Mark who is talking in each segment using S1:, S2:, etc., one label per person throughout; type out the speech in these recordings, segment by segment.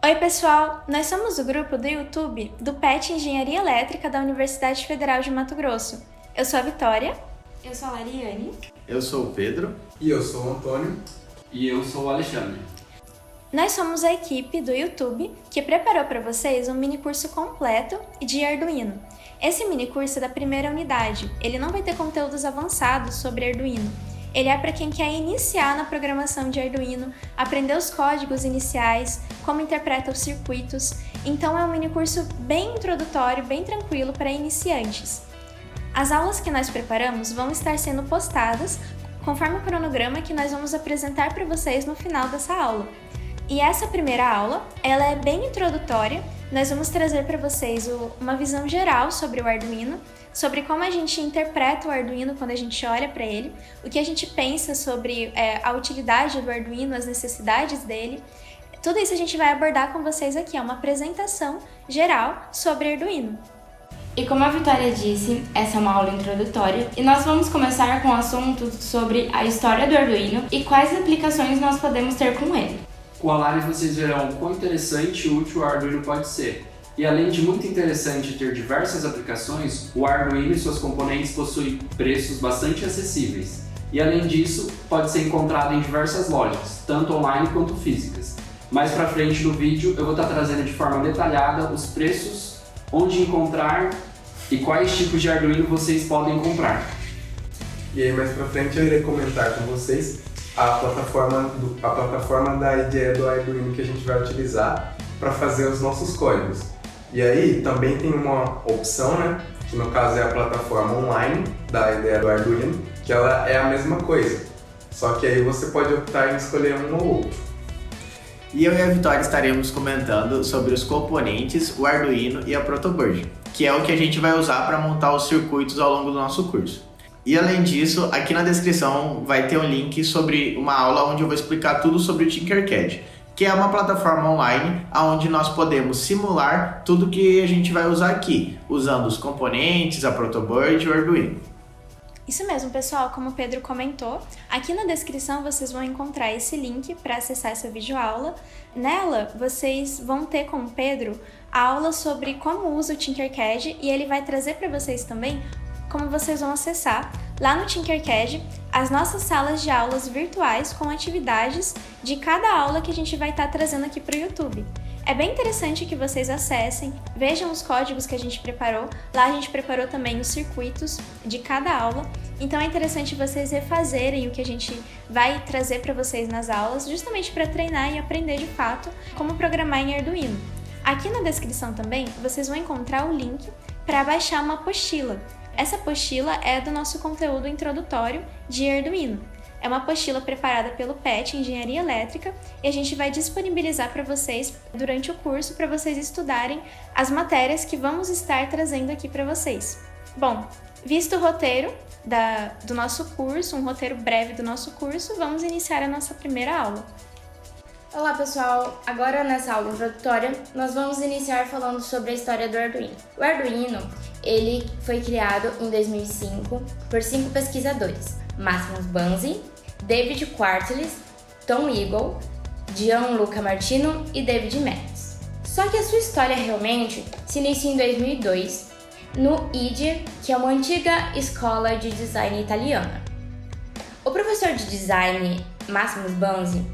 S1: Oi pessoal, nós somos o grupo do YouTube do PET Engenharia Elétrica da Universidade Federal de Mato Grosso. Eu sou a Vitória.
S2: Eu sou a Lariane.
S3: Eu sou o Pedro.
S4: E eu sou o Antônio.
S5: E eu sou o Alexandre.
S1: Nós somos a equipe do YouTube que preparou para vocês um mini curso completo de Arduino. Esse mini curso é da primeira unidade, ele não vai ter conteúdos avançados sobre Arduino. Ele é para quem quer iniciar na programação de Arduino, aprender os códigos iniciais, como interpreta os circuitos. Então é um mini curso bem introdutório, bem tranquilo para iniciantes. As aulas que nós preparamos vão estar sendo postadas conforme o cronograma que nós vamos apresentar para vocês no final dessa aula. E essa primeira aula, ela é bem introdutória. Nós vamos trazer para vocês uma visão geral sobre o Arduino, sobre como a gente interpreta o Arduino quando a gente olha para ele, o que a gente pensa sobre a utilidade do Arduino, as necessidades dele. Tudo isso a gente vai abordar com vocês aqui, é uma apresentação geral sobre Arduino.
S2: E como a Vitória disse, essa é uma aula introdutória e nós vamos começar com assuntos sobre a história do Arduino e quais aplicações nós podemos ter com ele.
S5: Com a live vocês verão o quão interessante e útil o Arduino pode ser. E além de muito interessante ter diversas aplicações, o Arduino e seus componentes possuem preços bastante acessíveis. E além disso, pode ser encontrado em diversas lojas, tanto online quanto físicas. Mais pra frente no vídeo eu vou estar trazendo de forma detalhada os preços, onde encontrar e quais tipos de Arduino vocês podem comprar.
S4: E aí mais pra frente eu irei comentar com vocês a plataforma da IDE do Arduino que a gente vai utilizar para fazer os nossos códigos. E aí também tem uma opção, que no caso é a plataforma online da IDE do Arduino, que ela é a mesma coisa, só que aí você pode optar em escolher um ou outro.
S3: E eu e a Vitória estaremos comentando sobre os componentes, o Arduino e a protoboard, que é o que a gente vai usar para montar os circuitos ao longo do nosso curso. E além disso, aqui na descrição vai ter um link sobre uma aula onde eu vou explicar tudo sobre o Tinkercad, que é uma plataforma online onde nós podemos simular tudo que a gente vai usar aqui, usando os componentes, a protoboard e o Arduino.
S1: Isso mesmo, pessoal, como o Pedro comentou, aqui na descrição vocês vão encontrar esse link para acessar essa videoaula. Nela, vocês vão ter com o Pedro a aula sobre como usa o Tinkercad e ele vai trazer para vocês também como vocês vão acessar lá no Tinkercad as nossas salas de aulas virtuais com atividades de cada aula que a gente vai estar trazendo aqui para o YouTube. É bem interessante que vocês acessem, vejam os códigos que a gente preparou. Lá a gente preparou também os circuitos de cada aula. Então é interessante vocês refazerem o que a gente vai trazer para vocês nas aulas, justamente para treinar e aprender de fato como programar em Arduino. Aqui na descrição também vocês vão encontrar o link para baixar uma apostila. Essa apostila é do nosso conteúdo introdutório de Arduino. É uma apostila preparada pelo PET Engenharia Elétrica e a gente vai disponibilizar para vocês durante o curso para vocês estudarem as matérias que vamos estar trazendo aqui para vocês. Bom, visto o roteiro do nosso curso, um roteiro breve do nosso curso, vamos iniciar a nossa primeira aula.
S2: Olá pessoal, agora nessa aula introdutória nós vamos iniciar falando sobre a história do Arduino. O Arduino, ele foi criado em 2005 por 5 pesquisadores, Máximos Banzi, David Quartles, Tom Eagle, Gianluca Martino e David Metz. Só que a sua história realmente se inicia em 2002 no IDE, que é uma antiga escola de design italiana. O professor de design Máximos Banzi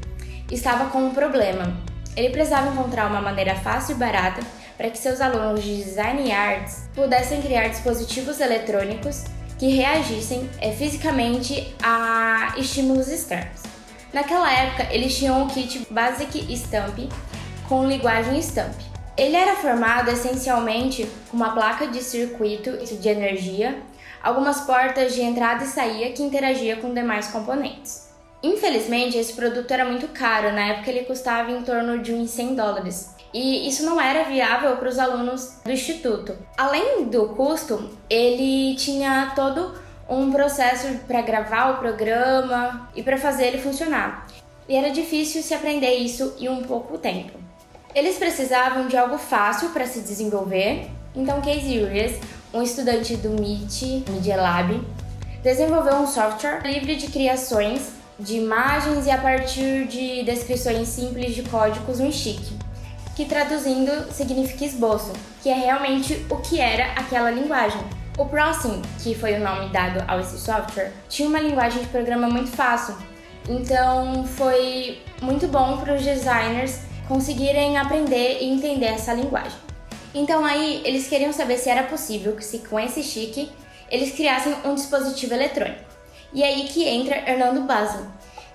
S2: estava com um problema. Ele precisava encontrar uma maneira fácil e barata para que seus alunos de Design e Arts pudessem criar dispositivos eletrônicos que reagissem fisicamente a estímulos externos. Naquela época, eles tinham o kit Basic Stamp com linguagem Stamp. Ele era formado essencialmente com uma placa de circuito de energia, algumas portas de entrada e saída que interagia com demais componentes. Infelizmente, esse produto era muito caro, na época ele custava em torno de uns $100. E isso não era viável para os alunos do instituto. Além do custo, ele tinha todo um processo para gravar o programa e para fazer ele funcionar. E era difícil se aprender isso em um pouco tempo. Eles precisavam de algo fácil para se desenvolver, então Casey Rees, um estudante do Media Lab, desenvolveu um software livre de criações de imagens e a partir de descrições simples de códigos, um stick, que traduzindo significa esboço, que é realmente o que era aquela linguagem. O Prosim, que foi o nome dado a esse software, tinha uma linguagem de programa muito fácil, então foi muito bom para os designers conseguirem aprender e entender essa linguagem. Então aí eles queriam saber se era possível que com esse chip eles criassem um dispositivo eletrônico. E aí que entra Hernando Baslin,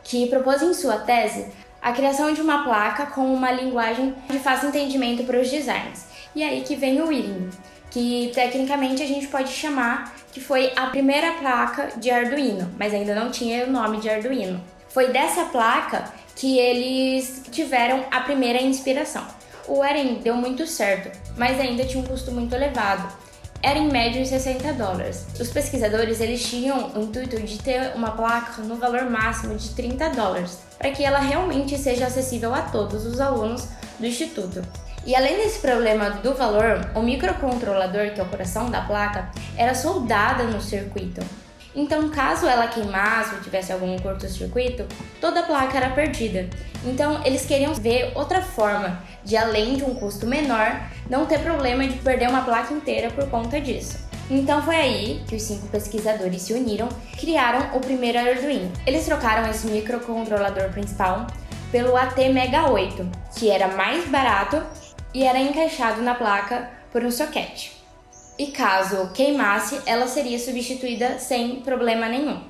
S2: que propôs em sua tese a criação de uma placa com uma linguagem de fácil entendimento para os designers. E aí que vem o Arduino, que tecnicamente a gente pode chamar que foi a primeira placa de Arduino, mas ainda não tinha o nome de Arduino. Foi dessa placa que eles tiveram a primeira inspiração. O Eren deu muito certo, mas ainda tinha um custo muito elevado. Era em média de $60. Os pesquisadores eles tinham o intuito de ter uma placa no valor máximo de $30, para que ela realmente seja acessível a todos os alunos do instituto. E além desse problema do valor, o microcontrolador, que é o coração da placa, era soldado no circuito. Então, caso ela queimasse ou tivesse algum curto-circuito, toda a placa era perdida. Então, eles queriam ver outra forma de, além de um custo menor, não ter problema de perder uma placa inteira por conta disso. Então, foi aí que os 5 pesquisadores se uniram e criaram o primeiro Arduino. Eles trocaram esse microcontrolador principal pelo AT-Mega8, que era mais barato e era encaixado na placa por um soquete. E caso queimasse, ela seria substituída sem problema nenhum.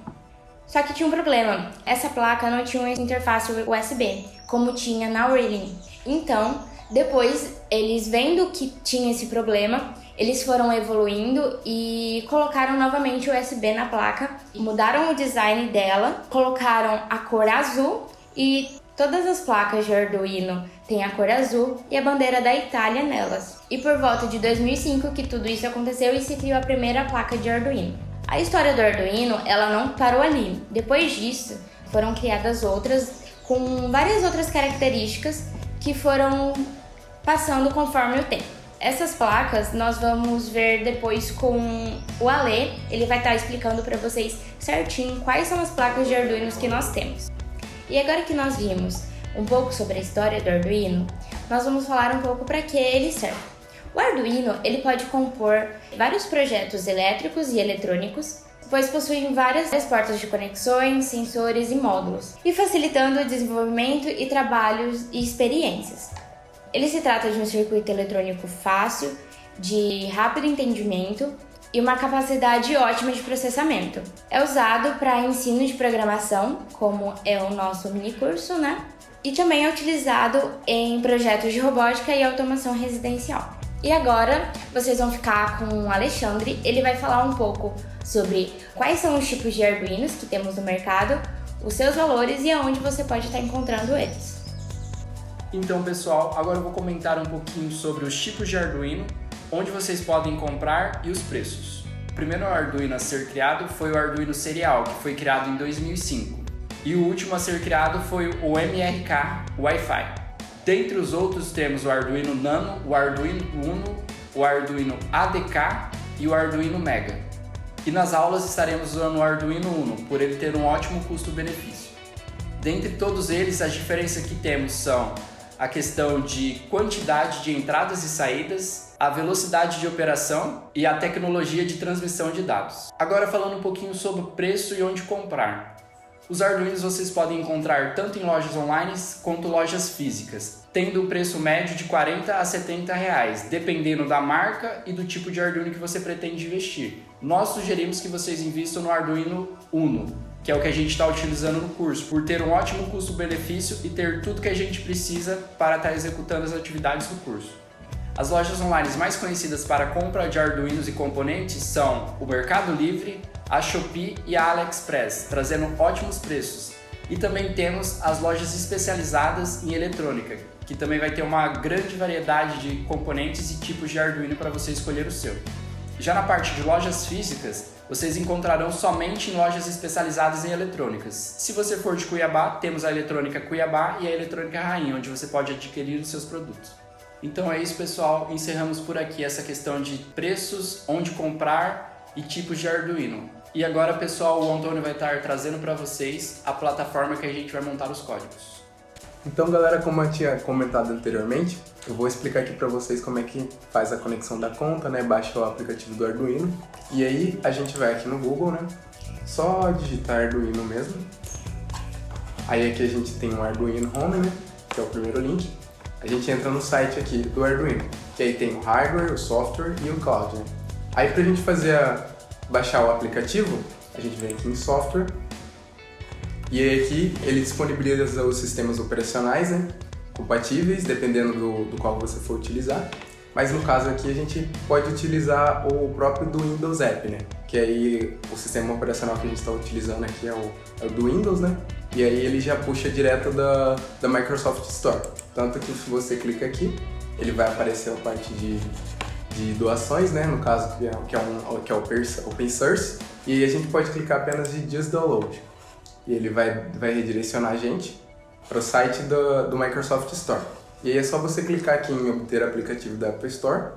S2: Só que tinha um problema, essa placa não tinha uma interface USB, como tinha na Arduino. Então, depois, eles vendo que tinha esse problema, eles foram evoluindo e colocaram novamente o USB na placa, mudaram o design dela, colocaram a cor azul e todas as placas de Arduino têm a cor azul e a bandeira da Itália nelas. E por volta de 2005 que tudo isso aconteceu e se criou a primeira placa de Arduino. A história do Arduino, ela não parou ali. Depois disso, foram criadas outras com várias outras características que foram passando conforme o tempo. Essas placas nós vamos ver depois com o Ale, ele vai estar explicando para vocês certinho quais são as placas de Arduino que nós temos. E agora que nós vimos um pouco sobre a história do Arduino, nós vamos falar um pouco para que ele serve. O Arduino ele pode compor vários projetos elétricos e eletrônicos, pois possuem várias portas de conexões, sensores e módulos, e facilitando o desenvolvimento e trabalhos e experiências. Ele se trata de um circuito eletrônico fácil, de rápido entendimento e uma capacidade ótima de processamento. É usado para ensino de programação, como é o nosso mini curso, né? E também é utilizado em projetos de robótica e automação residencial. E agora vocês vão ficar com o Alexandre, ele vai falar um pouco sobre quais são os tipos de Arduinos que temos no mercado, os seus valores e aonde você pode estar encontrando eles.
S5: Então, pessoal, agora eu vou comentar um pouquinho sobre os tipos de Arduino, onde vocês podem comprar e os preços. O primeiro Arduino a ser criado foi o Arduino Serial, que foi criado em 2005. E o último a ser criado foi o MRK Wi-Fi. Dentre os outros temos o Arduino Nano, o Arduino Uno, o Arduino ADK e o Arduino Mega. E nas aulas estaremos usando o Arduino Uno, por ele ter um ótimo custo-benefício. Dentre todos eles, as diferenças que temos são a questão de quantidade de entradas e saídas, a velocidade de operação e a tecnologia de transmissão de dados. Agora falando um pouquinho sobre o preço e onde comprar. Os Arduinos vocês podem encontrar tanto em lojas online quanto lojas físicas, tendo um preço médio de R$40 a R$70, dependendo da marca e do tipo de Arduino que você pretende investir. Nós sugerimos que vocês invistam no Arduino Uno, que é o que a gente está utilizando no curso, por ter um ótimo custo-benefício e ter tudo que a gente precisa para estar executando as atividades do curso. As lojas online mais conhecidas para compra de Arduinos e componentes são o Mercado Livre, a Shopee e a AliExpress, trazendo ótimos preços. E também temos as lojas especializadas em eletrônica, que também vai ter uma grande variedade de componentes e tipos de Arduino para você escolher o seu. Já na parte de lojas físicas, vocês encontrarão somente em lojas especializadas em eletrônicas. Se você for de Cuiabá, temos a Eletrônica Cuiabá e a Eletrônica Rainha, onde você pode adquirir os seus produtos. Então é isso, pessoal. Encerramos por aqui essa questão de preços, onde comprar e tipos de Arduino. E agora, pessoal, o Antônio vai estar trazendo para vocês a plataforma que a gente vai montar os códigos.
S4: Então, galera, como eu tinha comentado anteriormente, eu vou explicar aqui para vocês como é que faz a conexão da conta, né? Baixa o aplicativo do Arduino. E aí, a gente vai aqui no Google, né? Só digitar Arduino mesmo. Aí aqui a gente tem o Arduino Home, né? Que é o primeiro link. A gente entra no site aqui do Arduino, que aí tem o hardware, o software e o cloud, né? Aí pra gente baixar o aplicativo, a gente vem aqui em software. E aí aqui ele disponibiliza os sistemas operacionais, né, compatíveis, dependendo do qual você for utilizar. Mas no caso aqui a gente pode utilizar o próprio do Windows App, né? Que aí o sistema operacional que a gente está utilizando aqui é o do Windows, né? E aí ele já puxa direto da Microsoft Store. Tanto que se você clica aqui, ele vai aparecer a parte de doações, né? No caso que é o Open Source. E aí a gente pode clicar apenas de Just Download. E ele vai redirecionar a gente para o site do Microsoft Store. E aí é só você clicar aqui em obter aplicativo da Apple Store.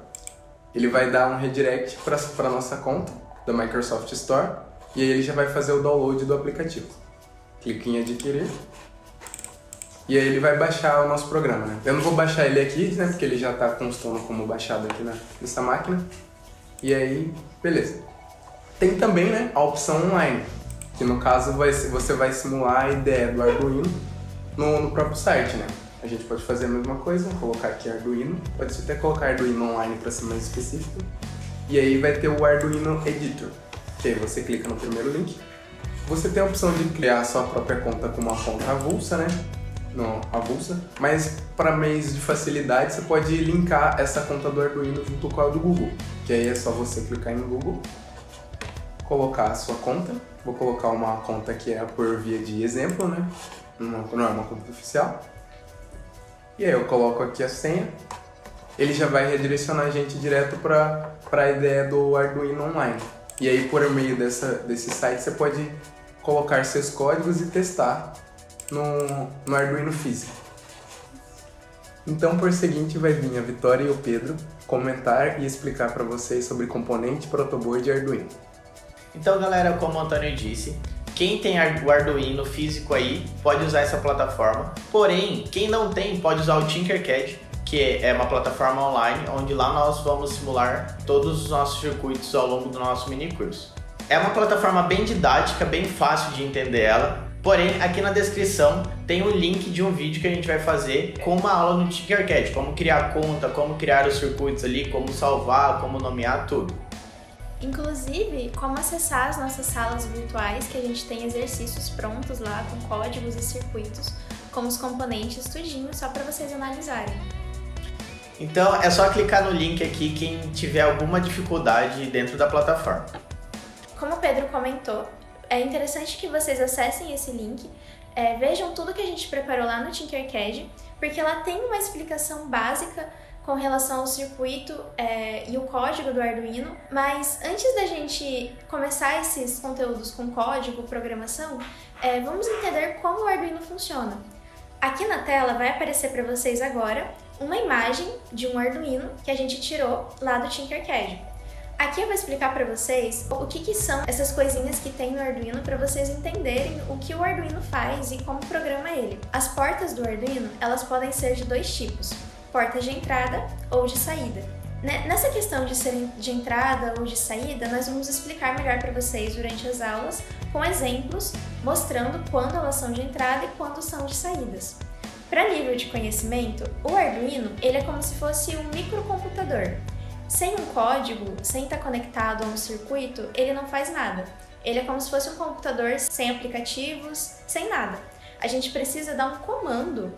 S4: Ele vai dar um redirect para a nossa conta da Microsoft Store. E aí ele já vai fazer o download do aplicativo. Clique em adquirir. E aí ele vai baixar o nosso programa, né? Eu não vou baixar ele aqui, né? Porque ele já está constando como baixado aqui nessa máquina. E aí, beleza. Tem também, né, a opção online, que no caso você vai simular a ideia do Arduino no próprio site, né? A gente pode fazer a mesma coisa, colocar aqui Arduino, pode até colocar Arduino Online para ser mais específico. E aí vai ter o Arduino Editor, que aí você clica no primeiro link. Você tem a opção de criar a sua própria conta com uma conta avulsa, né? Não, avulsa, mas para meios de facilidade você pode linkar essa conta do Arduino junto com a do Google, que aí é só você clicar em Google, colocar a sua conta. Vou colocar uma conta que é por via de exemplo, né? Não é uma conta oficial. E aí eu coloco aqui a senha. Ele já vai redirecionar a gente direto para a ideia do Arduino Online. E aí por meio desse site você pode colocar seus códigos e testar no Arduino físico. Então por seguinte vai vir a Vitória e o Pedro comentar e explicar para vocês sobre componente, protoboard e Arduino.
S3: Então, galera, como o Antônio disse, quem tem o Arduino físico aí pode usar essa plataforma. Porém, quem não tem pode usar o Tinkercad, que é uma plataforma online, onde lá nós vamos simular todos os nossos circuitos ao longo do nosso mini curso. É uma plataforma bem didática, bem fácil de entender ela. Porém, aqui na descrição tem o link de um vídeo que a gente vai fazer com uma aula no Tinkercad, como criar conta, como criar os circuitos ali, como salvar, como nomear, tudo.
S1: Inclusive, como acessar as nossas salas virtuais, que a gente tem exercícios prontos lá com códigos e circuitos, com os componentes, tudinho, só para vocês analisarem.
S3: Então é só clicar no link aqui quem tiver alguma dificuldade dentro da plataforma.
S1: Como o Pedro comentou, é interessante que vocês acessem esse link, vejam tudo que a gente preparou lá no Tinkercad, porque lá tem uma explicação básica com relação ao circuito e o código do Arduino, mas antes da gente começar esses conteúdos com código, programação, vamos entender como o Arduino funciona. Aqui na tela vai aparecer para vocês agora uma imagem de um Arduino que a gente tirou lá do Tinkercad. Aqui eu vou explicar para vocês o que são essas coisinhas que tem no Arduino para vocês entenderem o que o Arduino faz e como programa ele. As portas do Arduino, elas podem ser de dois tipos: portas de entrada ou de saída. Nessa questão de serem de entrada ou de saída, nós vamos explicar melhor para vocês durante as aulas, com exemplos mostrando quando elas são de entrada e quando são de saídas. Para nível de conhecimento, o Arduino ele é como se fosse um microcomputador. Sem um código, sem estar conectado a um circuito, ele não faz nada. Ele é como se fosse um computador sem aplicativos, sem nada. A gente precisa dar um comando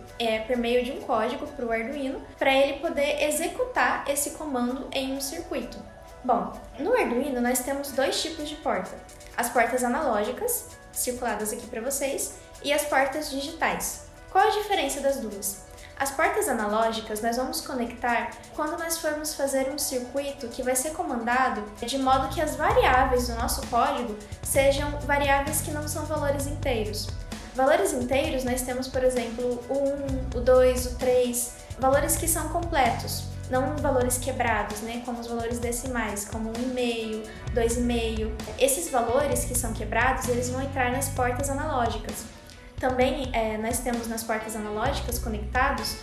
S1: por meio de um código para o Arduino para ele poder executar esse comando em um circuito. Bom, no Arduino nós temos dois tipos de porta: as portas analógicas, circuladas aqui para vocês, e as portas digitais. Qual a diferença das duas? As portas analógicas nós vamos conectar quando nós formos fazer um circuito que vai ser comandado de modo que as variáveis do nosso código sejam variáveis que não são valores inteiros. Valores inteiros nós temos, por exemplo, o 1, o 2, o 3, valores que são completos, não valores quebrados, né, como os valores decimais, como 1,5, 2,5. Esses valores que são quebrados, eles vão entrar nas portas analógicas. Também nós temos nas portas analógicas conectados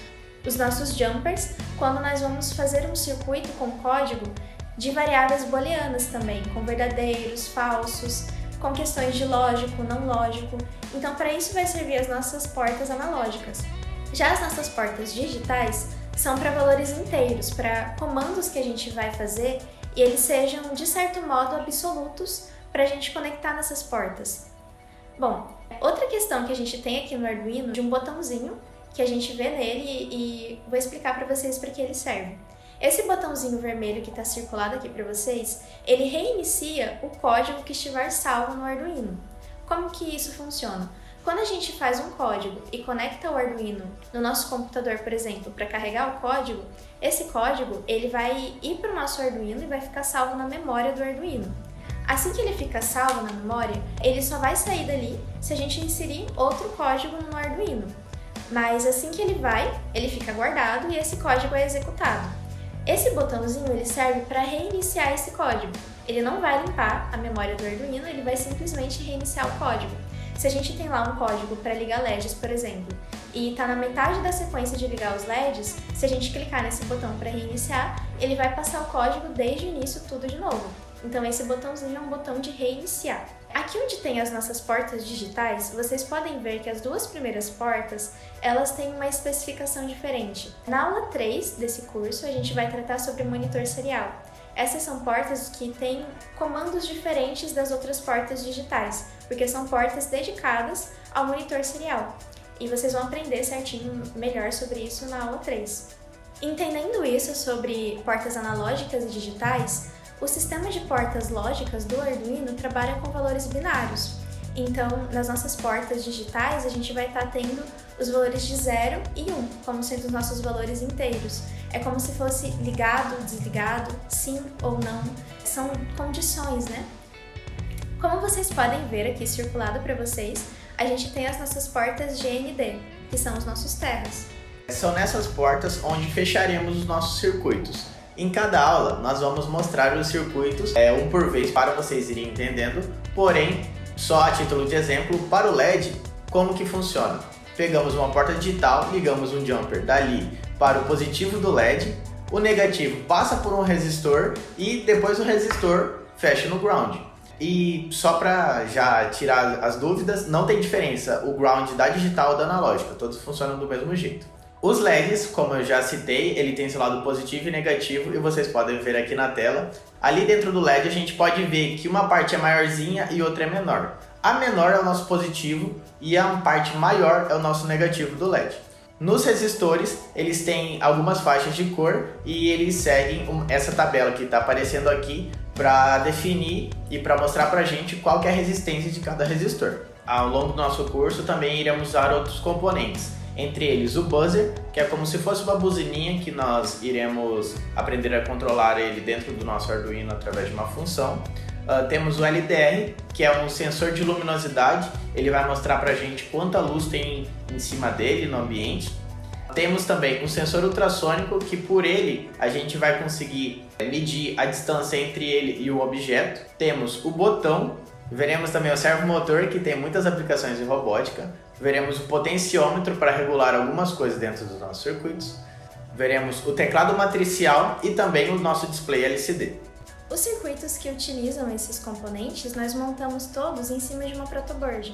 S1: os nossos jumpers, quando nós vamos fazer um circuito com código de variáveis booleanas também, com verdadeiros, falsos, com questões de lógico, não lógico. Então, para isso vai servir as nossas portas analógicas. Já as nossas portas digitais são para valores inteiros, para comandos que a gente vai fazer e eles sejam, de certo modo, absolutos para a gente conectar nessas portas. Bom, outra questão que a gente tem aqui no Arduino, de um botãozinho que a gente vê nele e vou explicar para vocês para que ele serve. Esse botãozinho vermelho que está circulado aqui para vocês, ele reinicia o código que estiver salvo no Arduino. Como que isso funciona? Quando a gente faz um código e conecta o Arduino no nosso computador, por exemplo, para carregar o código, esse código ele vai ir para o nosso Arduino e vai ficar salvo na memória do Arduino. Assim que ele fica salvo na memória, ele só vai sair dali se a gente inserir outro código no Arduino. Mas assim que ele fica guardado e esse código é executado. Esse botãozinho ele serve para reiniciar esse código. Ele não vai limpar a memória do Arduino, ele vai simplesmente reiniciar o código. Se a gente tem lá um código para ligar LEDs, por exemplo, e está na metade da sequência de ligar os LEDs, se a gente clicar nesse botão para reiniciar, ele vai passar o código desde o início tudo de novo. Então esse botãozinho é um botão de reiniciar. Aqui onde tem as nossas portas digitais, vocês podem ver que as duas primeiras portas, elas têm uma especificação diferente. Na aula 3 desse curso, a gente vai tratar sobre monitor serial. Essas são portas que têm comandos diferentes das outras portas digitais, porque são portas dedicadas ao monitor serial. E vocês vão aprender certinho melhor sobre isso na aula 3. Entendendo isso sobre portas analógicas e digitais, o sistema de portas lógicas do Arduino trabalha com valores binários. Então, nas nossas portas digitais, a gente vai estar tendo os valores de 0 e 1, como sendo os nossos valores inteiros. É como se fosse ligado, desligado, sim ou não. São condições, né? Como vocês podem ver aqui circulado para vocês, a gente tem as nossas portas GND, que são os nossos terras.
S3: São nessas portas onde fecharemos os nossos circuitos. Em cada aula, nós vamos mostrar os circuitos um por vez para vocês irem entendendo, porém, só a título de exemplo, para o LED, como que funciona. Pegamos uma porta digital, ligamos um jumper dali para o positivo do LED, o negativo passa por um resistor e depois o resistor fecha no ground. E só para já tirar as dúvidas, não tem diferença o ground da digital ou da analógica, todos funcionam do mesmo jeito. Os LEDs, como eu já citei, ele tem seu lado positivo e negativo e vocês podem ver aqui na tela. Ali dentro do LED a gente pode ver que uma parte é maiorzinha e outra é menor. A menor é o nosso positivo e a parte maior é o nosso negativo do LED. Nos resistores, eles têm algumas faixas de cor e eles seguem essa tabela que está aparecendo aqui para definir e para mostrar para a gente qual que é a resistência de cada resistor. Ao longo do nosso curso também iremos usar outros componentes. Entre eles o buzzer, que é como se fosse uma buzininha que nós iremos aprender a controlar ele dentro do nosso Arduino através de uma função. Temos o LDR, que é um sensor de luminosidade, ele vai mostrar pra gente quanta luz tem em cima dele no ambiente. Temos também um sensor ultrassônico, que por ele a gente vai conseguir medir a distância entre ele e o objeto. Temos o botão, veremos também o servomotor, que tem muitas aplicações em robótica. Veremos o potenciômetro para regular algumas coisas dentro dos nossos circuitos. Veremos o teclado matricial e também o nosso display LCD.
S1: Os circuitos que utilizam esses componentes, nós montamos todos em cima de uma protoboard.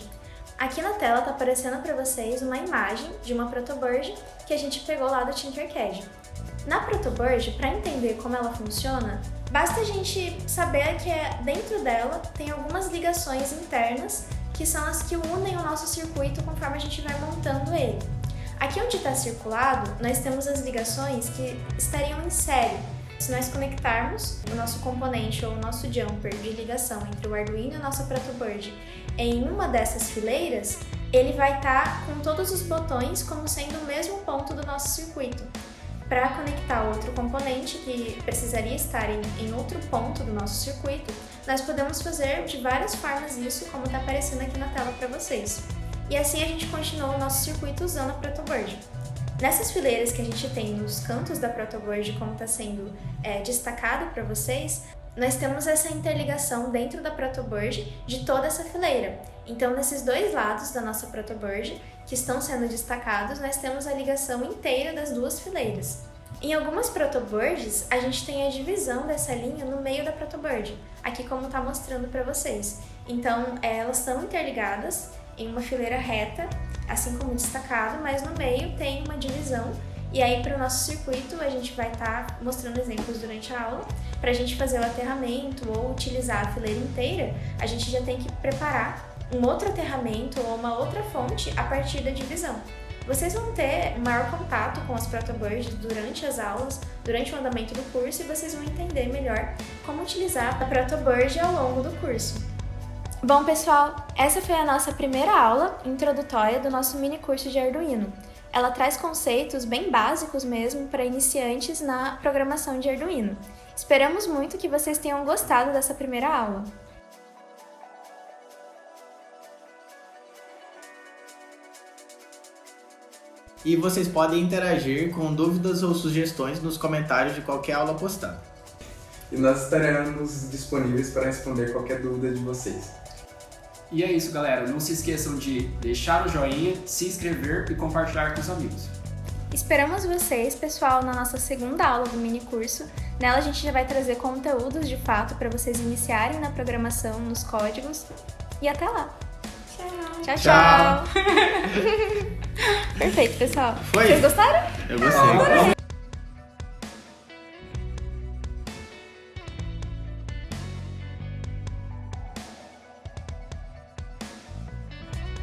S1: Aqui na tela está aparecendo para vocês uma imagem de uma protoboard que a gente pegou lá do Tinkercad. Na protoboard, para entender como ela funciona, basta a gente saber que dentro dela tem algumas ligações internas que são as que unem o nosso circuito conforme a gente vai montando ele. Aqui onde está circulado, nós temos as ligações que estariam em série. Se nós conectarmos o nosso componente ou o nosso jumper de ligação entre o Arduino e a nossa protoboard em uma dessas fileiras, ele vai estar com todos os botões como sendo o mesmo ponto do nosso circuito. Para conectar outro componente que precisaria estar em outro ponto do nosso circuito, nós podemos fazer de várias formas isso, como está aparecendo aqui na tela para vocês. E assim a gente continua o nosso circuito usando a protoboard. Nessas fileiras que a gente tem nos cantos da protoboard, como está sendo destacado para vocês, nós temos essa interligação dentro da protoboard de toda essa fileira. Então, nesses dois lados da nossa protoboard, que estão sendo destacados, nós temos a ligação inteira das duas fileiras. Em algumas protoboards, a gente tem a divisão dessa linha no meio da protoboard, aqui como está mostrando para vocês. Então, elas são interligadas em uma fileira reta, assim como destacado, mas no meio tem uma divisão. E aí, para o nosso circuito, a gente vai estar mostrando exemplos durante a aula. Para a gente fazer o aterramento ou utilizar a fileira inteira, a gente já tem que preparar um outro aterramento ou uma outra fonte a partir da divisão. Vocês vão ter maior contato com as protoboards durante as aulas, durante o andamento do curso, e vocês vão entender melhor como utilizar a protoboard ao longo do curso. Bom, pessoal, essa foi a nossa primeira aula introdutória do nosso mini curso de Arduino. Ela traz conceitos bem básicos mesmo para iniciantes na programação de Arduino. Esperamos muito que vocês tenham gostado dessa primeira aula.
S3: E vocês podem interagir com dúvidas ou sugestões nos comentários de qualquer aula postada.
S4: E nós estaremos disponíveis para responder qualquer dúvida de vocês.
S5: E é isso, galera. Não se esqueçam de deixar o joinha, se inscrever e compartilhar com os amigos.
S1: Esperamos vocês, pessoal, na nossa segunda aula do mini curso. Nela a gente já vai trazer conteúdos de fato para vocês iniciarem na programação, nos códigos. E até lá! Tchau, tchau! Perfeito, pessoal.
S3: Foi?
S1: Vocês gostaram?
S3: Eu gostei.